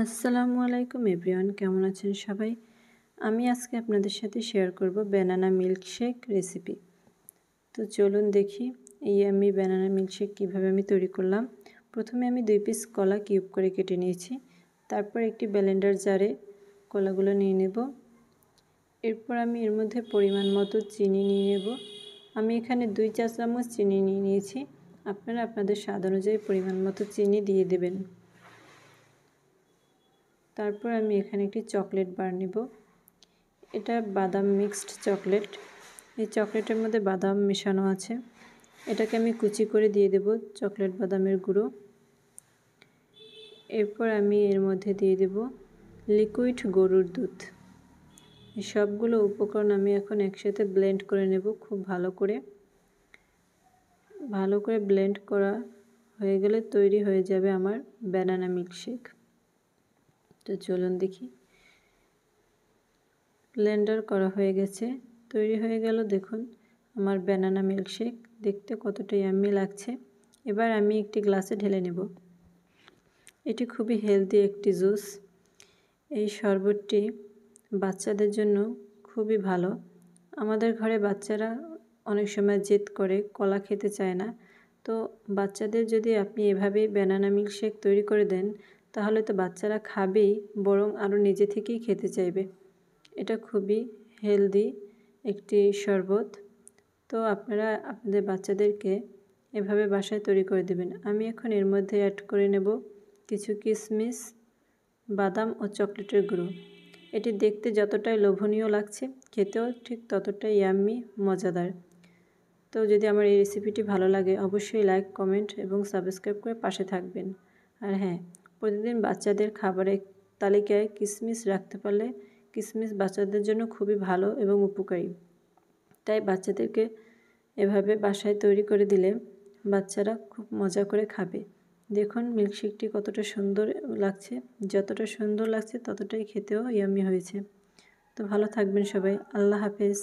আসসালামু আলাইকুম এভরিওয়ান, কেমন আছেন সবাই? আমি আজকে আপনাদের সাথে শেয়ার করব ব্যানানা মিল্কশেক রেসিপি। তো চলুন দেখি এই আমি ব্যানানা মিল্কশেক কীভাবে আমি তৈরি করলাম। প্রথমে আমি 2 পিস কলা কিউব করে কেটে নিয়েছি। তারপর একটি ব্লেন্ডার জারে কলাগুলো নিয়ে নেব। এরপর আমি এর মধ্যে পরিমাণ মতো চিনি নিয়ে নেব। আমি এখানে 2 চা চামচ চিনি নিয়ে নিয়েছি। আপনারা আপনাদের স্বাদ অনুযায়ী পরিমাণ মতো চিনি দিয়ে দেবেন। তারপর আমি এখানে একটি চকলেট বার নেব। এটা বাদাম মিক্সড চকলেট। এই চকলেটের মধ্যে বাদাম মেশানো আছে। এটাকে আমি কুচি করে দিয়ে দেব চকলেট বাদামের গুঁড়ো। এরপর আমি এর মধ্যে দিয়ে দেব লিকুইড গরুর দুধ। এই সবগুলো উপকরণ আমি এখন একসাথে ব্লেন্ড করে নেব খুব ভালো করে। ব্লেন্ড করা হয়ে গেলে তৈরি হয়ে যাবে আমার ব্যানানা মিল্কশেক। তো চলুন দেখি। ব্লেন্ডার করা হয়ে গেছে, তৈরি হয়ে গেল। দেখুন আমার ব্যানানা মিল্কশেক দেখতে কতটা ইয়াম্মি লাগছে। এবার আমি একটি গ্লাসে ঢেলে নেব। এটি খুবই হেলদি একটি জুস। এই শরবতটি বাচ্চাদের জন্য খুবই ভালো। আমাদের ঘরে বাচ্চারা অনেক সময় জেদ করে, কলা খেতে চায় না। তো বাচ্চাদের যদি আপনি এভাবেই ব্যানানা মিল্কশেক তৈরি করে দেন, তাহলে তো বাচ্চারা খাবেই, বরং আরও নিজে থেকেই খেতে চাইবে। এটা খুবই হেলদি একটি শরবত। তো আপনারা আপনাদের বাচ্চাদেরকে এভাবে বাসায় তৈরি করে দেবেন। আমি এখন এর মধ্যে অ্যাড করে নেব কিছু কিশমিশ, বাদাম ও চকলেটের গুঁড়ো। এটি দেখতে যতটাই লোভনীয় লাগছে, খেতেও ঠিক ততটাই ইয়াম্মি, মজাদার। তো যদি আমার এই রেসিপিটি ভালো লাগে, অবশ্যই লাইক, কমেন্ট এবং সাবস্ক্রাইব করে পাশে থাকবেন। আর হ্যাঁ, প্রতিদিন বাচ্চাদের খাবারের তালিকায় কিশমিশ রাখতে পারলে কিশমিশ বাচ্চাদের জন্য খুবই ভালো এবং উপকারী। তাই বাচ্চাদেরকে এভাবে বাসায় তৈরি করে দিলে বাচ্চারা খুব মজা করে খাবে। দেখুন মিল্কশেকটি কতটা সুন্দর লাগছে। যতটা সুন্দর লাগছে ততটাই খেতেও ইয়াম্মি হয়েছে। তো ভালো থাকবেন সবাই। আল্লাহ হাফেজ।